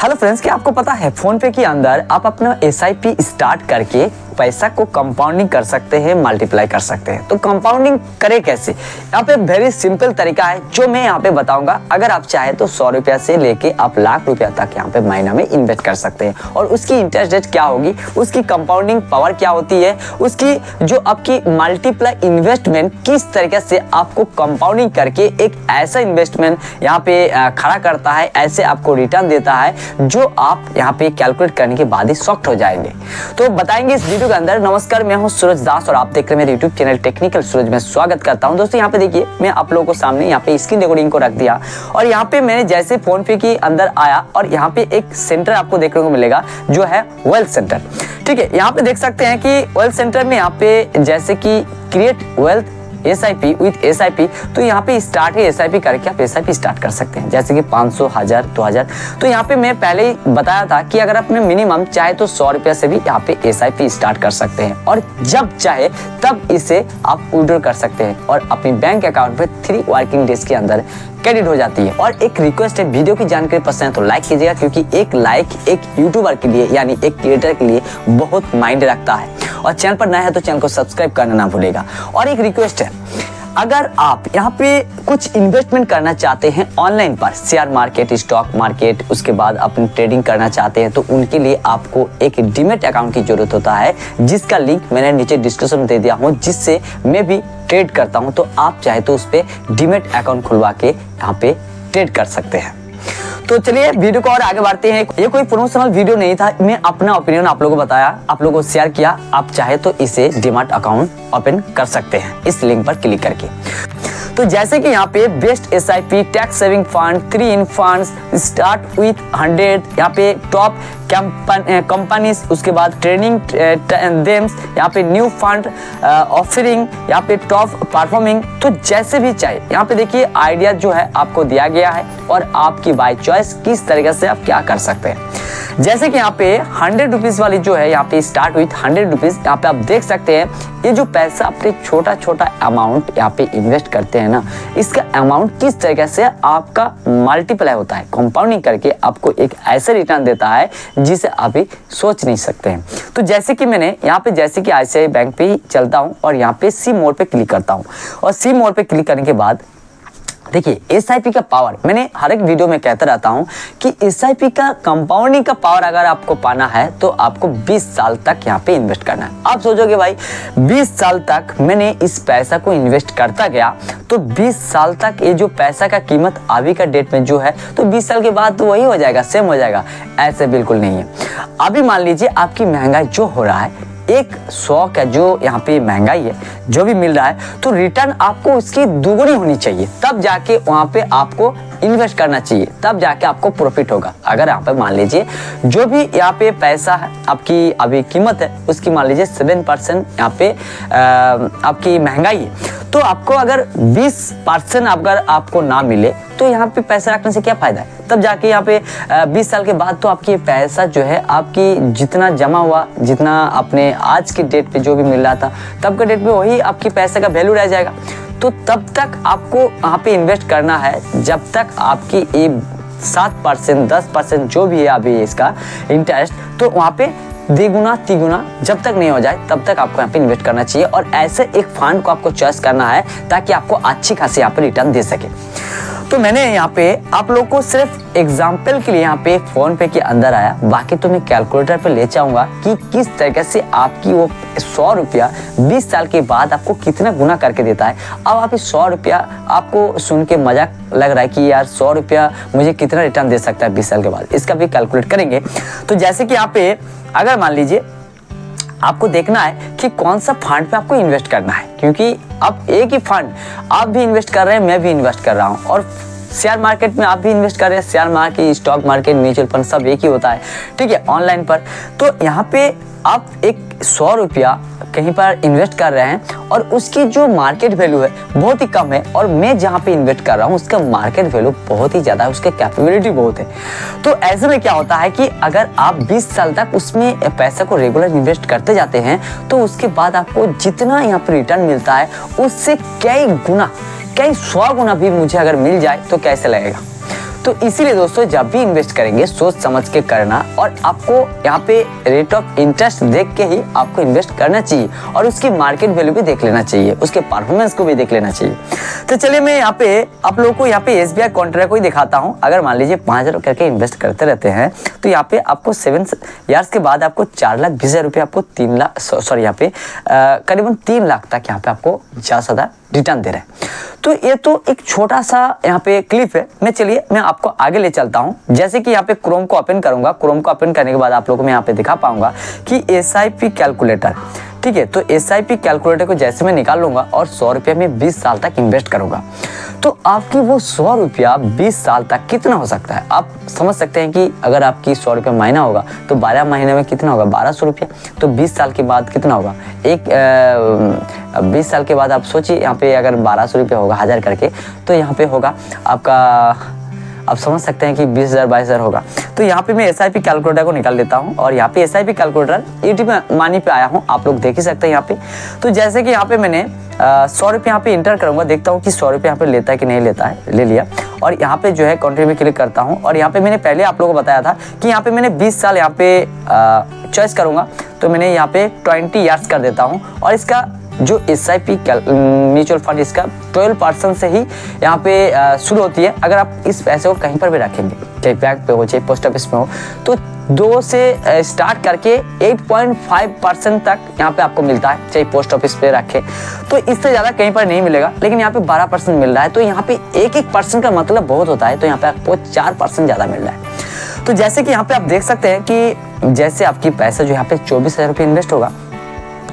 Hello friends, क्या आपको पता है फोन पे के अंदर आप अपना एसआईपी स्टार्ट करके पैसा को कंपाउंडिंग कर सकते हैं, मल्टीप्लाई कर सकते हैं। तो कंपाउंडिंग करें कैसे? यहाँ पे वेरी सिंपल तरीका है जो मैं यहाँ पे बताऊंगा। अगर आप चाहे तो 100 रुपया से लेके आप लाख रुपया तक यहाँ पे महीना में इन्वेस्ट कर सकते हैं। और उसकी इंटरेस्ट रेट क्या होगी, उसकी कंपाउंडिंग पावर क्या होती है, उसकी जो आपकी मल्टीप्लाई इन्वेस्टमेंट किस तरीके से आपको कंपाउंडिंग करके एक ऐसा इन्वेस्टमेंट यहाँ पे खड़ा करता है, ऐसे आपको रिटर्न देता है जो आप यहाँ पे कैलकुलेट करने के बाद ही शॉक्ड हो जाएंगे। तो बताएंगे इस वीडियो के अंदर। नमस्कार, मैं हूं सूरज दास और आप देख रहे हैं मेरे यूट्यूब चैनल टेक्निकल सूरज में स्वागत करता हूं। दोस्तों यहाँ पे देखिए, मैं आप लोगों को सामने यहाँ पे स्क्रीन रिकॉर्डिंग को रख दिया और यहाँ पे मैंने जैसे फोन पे के अंदर आया और यहाँ पे एक सेंटर आपको देखने को मिलेगा जो है वेल्थ सेंटर। ठीक है, यहाँ पे देख सकते हैं कि वेल्थ सेंटर में यहाँ पे जैसे कि create wealth SIP with SIP, तो यहाँ पे स्टार्ट है एसआईपी करके आप एसआईपी स्टार्ट कर सकते हैं, जैसे कि 500, 1000, 2000। तो यहाँ पे मैं पहले ही बताया था कि अगर आपने मिनिमम चाहे तो 100 रुपया से भी यहाँ पे एसआईपी स्टार्ट कर सकते हैं और जब चाहे तब इसे आप विड्रॉ कर सकते हैं और अपने बैंक अकाउंट पे 3 वर्किंग डेज के अंदर क्रेडिट हो जाती है। और एक रिक्वेस्ट है, वीडियो की जानकारी पसंद है तो लाइक कीजिएगा, क्योंकि एक लाइक एक यूट्यूबर के लिए यानी एक क्रिएटर के लिए बहुत मायने रखता है। और चैनल पर नया है तो चैनल को सब्सक्राइब करना ना भूलेगा। और एक रिक्वेस्ट है, अगर आप यहाँ पे कुछ इन्वेस्टमेंट करना चाहते हैं ऑनलाइन पर, शेयर मार्केट, स्टॉक मार्केट, उसके बाद अपनी ट्रेडिंग करना चाहते हैं, तो उनके लिए आपको एक डीमैट अकाउंट की जरूरत होता है, जिसका लिंक मैंने नीचे डिस्क्रिप्शन में दे दिया हूँ, जिससे मैं भी ट्रेड करता हूँ। तो आप चाहे तो उस पर डीमैट अकाउंट खुलवा के यहाँ पे ट्रेड कर सकते हैं। तो चलिए वीडियो को और आगे बढ़ते हैं। ये कोई प्रमोशनल वीडियो नहीं था, मैं अपना ओपिनियन आप लोगों को बताया, आप लोगों को शेयर किया। आप चाहे तो इसे डीमैट अकाउंट ओपन कर सकते हैं इस लिंक पर क्लिक करके। तो जैसे कि यहाँ पे best SIP, tax saving fund, 3 in funds, start with 100, यहाँ पे टॉप कंपनीज, उसके बाद ट्रेनिंग देम्स, यहाँ पे न्यू फंड ऑफरिंग, यहाँ पे टॉप परफॉर्मिंग। तो जैसे भी चाहे यहाँ पे देखिए आइडिया जो है आपको दिया गया है और आपकी बाय चॉइस किस तरीके से आप क्या कर सकते हैं। जैसे कि यहाँ पे 100 रुपीज वाली जो है, यहाँ पे स्टार्ट विथ 100 रुपीज, यहाँ पे आप देख सकते हैं ये जो पैसा अपने छोटा छोटा अमाउंट यहाँ पे इन्वेस्ट करते हैं ना, इसका अमाउंट किस तरीके से आपका मल्टीप्लाई होता है, कंपाउंडिंग करके आपको एक ऐसा रिटर्न देता है जिसे आप भी सोच नहीं सकते हैं। तो जैसे कि मैंने यहाँ पे जैसे कि आईसीआईसीआई बैंक पे ही चलता हूँ और यहाँ पे सी मोड पे क्लिक करता हूँ और सी मोड पे क्लिक करने के बाद देखिए एसआईपी का पावर, मैंने हर एक वीडियो में कहता रहता हूं कि एसआईपी का कंपाउंडिंग का पावर अगर आपको पाना है तो आपको 20 साल तक यहाँ पे इन्वेस्ट करना है। आप सोचोगे भाई 20 साल तक मैंने इस पैसा को इन्वेस्ट करता गया तो 20 साल तक ये जो पैसा का कीमत अभी का डेट में जो है तो 20 साल के बाद तो वही हो जाएगा, सेम हो जाएगा। ऐसे बिल्कुल नहीं है। अभी मान लीजिए आपकी महंगाई जो हो रहा है, एक 100 का जो यहाँ पे महंगाई है जो भी मिल रहा है, तो रिटर्न आपको उसकी दुगुनी होनी चाहिए, तब जाके वहाँ पे आपको इन्वेस्ट करना चाहिए, तब जाके आपको प्रॉफिट होगा। अगर यहाँ पे मान लीजिए जो भी यहाँ पे पैसा है आपकी अभी कीमत है उसकी मान लीजिए 7% यहाँ पे आपकी महंगाई है, तो आपको अगर 20% अगर आपको ना मिले तो यहाँ पे पैसा रखने से क्या फायदा है। तब जाके यहाँ पे 20 साल के बाद तो आपकी पैसा जो है आपकी जितना जमा हुआ, जितना अपने आज की डेट पे जो भी मिल रहा था तब के डेट पे वही आपकी पैसे का वैल्यू रह जाएगा। तो तब तक आपको वहाँ पे इन्वेस्ट करना है जब तक आपकी ये 7%, 10% जो भी है अभी इसका इंटरेस्ट, तो वहाँ पे द्विगुना तिगुना जब तक नहीं हो जाए तब तक आपको यहाँ पे इन्वेस्ट करना चाहिए। और ऐसे एक फंड को आपको चॉइस करना है ताकि आपको अच्छी खासी यहाँ पे रिटर्न दे सके। तो मैंने यहाँ पे आप लोग को सिर्फ एग्जाम्पल के लिए यहाँ पे फोन पे के अंदर आया, बाकी तो मैं कैलकुलेटर पे ले जाऊंगा कि किस तरीके से आपकी वो 100 रुपया 20 साल के बाद आपको कितना गुना करके देता है। अब आप 100 रुपया आपको सुन के मजाक लग रहा है कि यार 100 रुपया मुझे कितना रिटर्न दे सकता है 20 साल के बाद, इसका भी कैलकुलेट करेंगे। तो जैसे कि यहाँ पे अगर मान लीजिए आपको देखना है कि कौन सा फंड पे आपको इन्वेस्ट करना है, क्योंकि अब एक ही फंड आप भी इन्वेस्ट कर रहे हैं, मैं भी इन्वेस्ट कर रहा हूं और शेयर मार्केट में आप भी इन्वेस्ट कर रहे हैं। Share market, stock market, mutual fund सब एक ही होता है, ठीक है, ऑनलाइन पर। तो यहाँ पे आप एक 100 रुपया कहीं पर इन्वेस्ट कर रहे हैं और उसकी जो मार्केट वैल्यू है बहुत ही कम है और मैं जहाँ पे इन्वेस्ट कर रहा हूँ उसका मार्केट वैल्यू बहुत ही ज़्यादा है, उसका कैपेबिलिटी बहुत है। तो ऐसे में क्या होता है कि अगर आप 20 साल तक उसमें पैसा को रेगुलर इन्वेस्ट करते जाते हैं तो उसके बाद आपको जितना यहाँ पर रिटर्न मिलता है उससे कई गुना, कई 100 गुना भी मुझे अगर मिल जाए तो कैसे लगेगा। तो इसीलिए दोस्तों जब भी इन्वेस्ट करेंगे सोच समझ के करना, और आपको यहाँ पे रेट ऑफ इंटरेस्ट देख के ही आपको इन्वेस्ट करना चाहिए और उसकी मार्केट वैल्यू भी देख लेना चाहिए, उसके परफॉर्मेंस को भी देख लेना चाहिए। तो चलिए मैं यहाँ पे आप लोगों को यहाँ पे SBI कॉन्ट्रैक्ट को ही दिखाता हूँ। अगर मान लीजिए 5,000 करके इन्वेस्ट करते रहते हैं तो यहाँ पे आपको 7 ईयर्स के बाद आपको 4,20,000 रुपये आपको 3 लाख यहाँ पे करीबन 3 लाख तक यहाँ पे आपको ज़्यादा रिटर्न दे रहे हैं। तो ये तो एक छोटा सा यहाँ पे क्लिप है। मैं आपको आगे ले चलता हूँ। जैसे कि यहाँ पे क्रोम को ओपन करूंगा, क्रोम को ओपन करने के बाद आप लोगों को मैं यहाँ पे दिखा पाऊंगा कि SIP कैलकुलेटर, ठीक है। तो SIP कैलकुलेटर को जैसे मैं निकाल लूंगा और 100 रुपया में 20 साल तक इन्वेस्ट करूंगा तो आपकी वो 100 रुपया 20 साल तक कितना हो सकता है। आप समझ सकते हैं कि अगर आपकी 100 रुपया महीना होगा तो 12 महीने में कितना होगा, 1200 रुपया। तो 20 साल के बाद कितना होगा, 20 साल के बाद आप सोचिए यहाँ पे अगर 1200 रुपया होगा 1000 करके, तो यहाँ पे होगा आपका, आप समझ सकते हैं कि 20,000 22,000 होगा। तो यहाँ पे मैं SIP कैलकुलेटर को निकाल लेता हूँ और यहाँ पे SIP कैलकुलेटर यूट्यूब मानी पे आया हूँ, आप लोग देख ही सकते हैं यहाँ पे। तो जैसे कि यहाँ पे मैंने 100 रुपये यहाँ पे इंटर करूँगा, देखता हूँ कि 100 रुपये यहाँ पे लेता है कि नहीं लेता है। ले लिया और यहाँ पे जो है कंट्री में क्लिक करता हूँ और यहाँ पे मैंने पहले आप लोगों को बताया था कि यहाँ पे मैंने 20 साल यहाँ पे चॉइस करूँगा। तो मैंने यहाँ पे 20 ईयर्स कर देता हूँ और इसका जो SIP म्यूचुअल फंड इसका 12% से ही यहाँ पे शुरू होती है। अगर आप इस पैसे को कहीं पर भी रखेंगे, चाहे बैंक पे हो चाहे पोस्ट ऑफिस में हो, तो 2 से स्टार्ट करके 8.5% तक यहाँ पे आपको मिलता है, चाहे पोस्ट ऑफिस पे रखे। तो इससे ज़्यादा कहीं पर नहीं मिलेगा, लेकिन यहाँ पे 12% मिल रहा है। तो यहाँ पे 1% का मतलब बहुत होता है, तो यहाँ पे आपको 4% ज़्यादा मिल रहा है। तो जैसे कि यहाँ पे आप देख सकते हैं कि जैसे आपकी पैसा जो यहाँ पे 24,000 रुपये इन्वेस्ट होगा,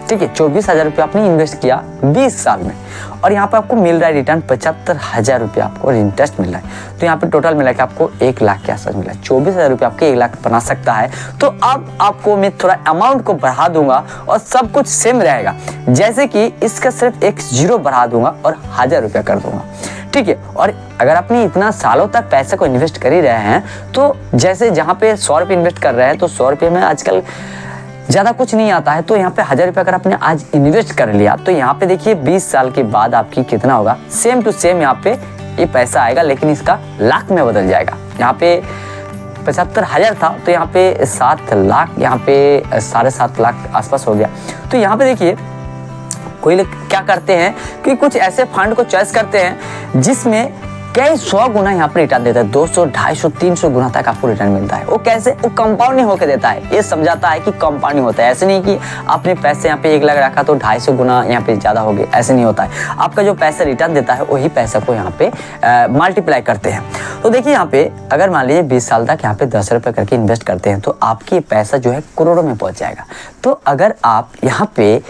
ठीक है, 24,000 रुपये आपने इन्वेस्ट किया 20 साल में और यहाँ पे आपको मिल रहा है रिटर्न 75,000 रुपये आपको इंटरेस्ट मिल रहा है। तो यहाँ पे टोटल मिला के आपको 1 लाख के आसपास मिला है। 24,000 रुपये आपके 1 लाख बना सकता है। तो अब आपको मैं थोड़ा अमाउंट को बढ़ा दूंगा और सब कुछ सेम रहेगा। जैसे कि इसका सिर्फ एक 0 बढ़ा दूंगा और 1,000 रुपया कर दूंगा, ठीक है। और अगर अपनी इतना सालों तक पैसे को इन्वेस्ट कर ही रहे हैं, तो जैसे जहाँ पे 100 रुपये इन्वेस्ट कर रहे हैं, तो 100 रुपये में आजकल ज़्यादा कुछ नहीं आता है। तो यहाँ पे 1,000 रुपये अगर आपने आज इन्वेस्ट कर लिया, तो यहाँ पे देखिए 20 साल के बाद आपकी कितना होगा, सेम टू सेम यहाँ पे ये पैसा आएगा, लेकिन इसका लाख में बदल जाएगा। यहाँ पे 75,000 था तो यहाँ पे 7 लाख, यहाँ पे 7.5 लाख आसपास हो गया। तो यहाँ पे देखिए कोई लोग क्या करते हैं कि कुछ ऐसे फंड को चॉइस करते हैं जिसमें कई 100 गुना यहाँ पर रिटर्न देता है, 200, 250, 300 गुना तक आपको रिटर्न मिलता है। वो कैसे, वो कंपाउंडिंग होकर देता है। ये समझाता है कि कंपाउंडिंग होता है। ऐसे नहीं कि आपने पैसे यहाँ पे 1 लाख रखा तो 250 गुना यहाँ पे ज़्यादा हो गए, ऐसे नहीं होता है। आपका जो पैसा रिटर्न देता है वही पैसा को यहाँ पे मल्टीप्लाई करते हैं। तो देखिए यहाँ पे अगर मान लीजिए 20 साल तक यहाँ पे 10 रुपये करके इन्वेस्ट करते हैं तो आपकी पैसा जो है करोड़ों में पहुँच जाएगा। तो अगर आप यहाँ पे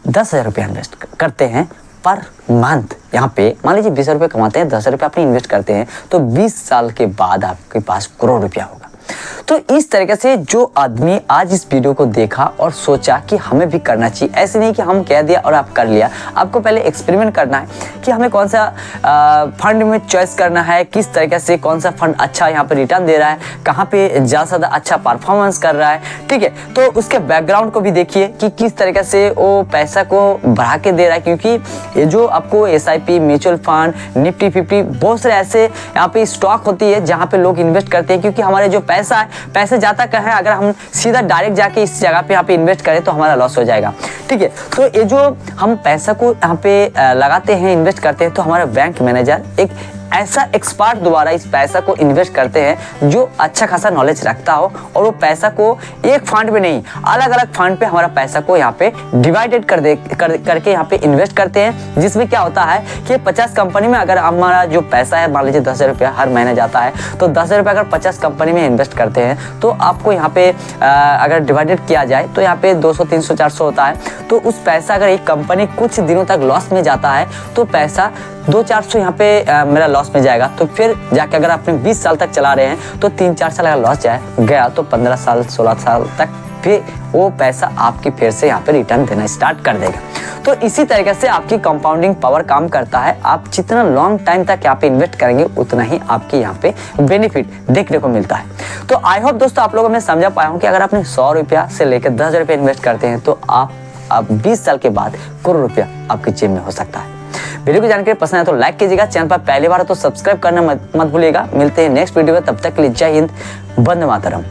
10,000 रुपये इन्वेस्ट करते हैं पर मंथ, यहाँ पे मान लीजिए 20 रुपये कमाते हैं, 10 रुपये अपने इन्वेस्ट करते हैं, तो 20 साल के बाद आपके पास करोड़ रुपया होगा। तो इस तरीके से जो आदमी आज इस वीडियो को देखा और सोचा कि हमें भी करना चाहिए, ऐसे नहीं कि हम कह दिया और आप कर लिया। आपको पहले एक्सपेरिमेंट करना है कि हमें कौन सा फंड में चॉइस करना है, किस तरीके से कौन सा फंड अच्छा यहाँ पे रिटर्न दे रहा है, कहाँ पे ज़्यादा अच्छा परफॉर्मेंस कर रहा है, ठीक है। तो उसके बैकग्राउंड को भी देखिए कि किस तरीके से वो पैसा को बढ़ा के दे रहा है, क्योंकि ये जो आपको SIP, म्यूचुअल फंड, निफ्टी 50, बहुत सारे ऐसे यहाँ पे स्टॉक होती है जहाँ पे लोग इन्वेस्ट करते हैं, क्योंकि हमारे जो पैसा है, पैसे जाता कहाँ है, अगर हम सीधा डायरेक्ट जाके इस जगह पे यहाँ पे इन्वेस्ट करें तो हमारा लॉस हो जाएगा, ठीक है। तो ये जो हम पैसा को यहाँ पे लगाते हैं, इन्वेस्ट करते हैं, तो हमारा बैंक मैनेजर एक ऐसा एक्सपर्ट द्वारा इस पैसा को इन्वेस्ट करते हैं जो अच्छा खासा नॉलेज रखता हो, और वो पैसा को एक फंड में नहीं, अलग अलग फंड पे हमारा पैसा को यहाँ पे डिवाइडेड करके यहाँ पे इन्वेस्ट करते हैं। जिसमें क्या होता है कि 50 कंपनी में अगर हमारा जो पैसा है, मान लीजिए 10,000 रुपया हर महीने जाता है, तो 10,000 रुपया अगर 50 कंपनी में इन्वेस्ट करते हैं तो आपको यहाँ पे अगर डिवाइडेड किया जाए तो यहाँ पे 200, 300, 400 होता है। तो उस पैसा अगर एक कंपनी कुछ दिनों तक लॉस में जाता है तो पैसा 200-400 यहाँ पे मेरा लॉस में जाएगा। तो फिर जाके अगर आपने 20 साल तक चला रहे हैं तो 3-4 साल अगर लॉस गया तो 15 साल 16 साल तक फिर वो पैसा आपकी फिर से यहाँ पे रिटर्न देना स्टार्ट कर देगा। तो इसी तरीके से आपकी कंपाउंडिंग पावर काम करता है। आप जितना लॉन्ग टाइम तक यहाँ पे इन्वेस्ट करेंगे उतना ही आपके यहाँ पे बेनिफिट देखने को मिलता है। तो आई होप दोस्तों आप लोगों में समझा पाया हूँ कि अगर आपने 100 रुपया से लेकर 10,000 रुपये इन्वेस्ट करते हैं तो आप 20 साल के बाद करोड़ रुपया आपकी जेब में हो सकता है। वीडियो की जानकारी पसंद है तो लाइक कीजिएगा, चैनल पर पहली बार हो तो सब्सक्राइब करना मत भूलिएगा। मिलते हैं नेक्स्ट वीडियो में, तब तक के लिए जय हिंद, वंदे मातरम।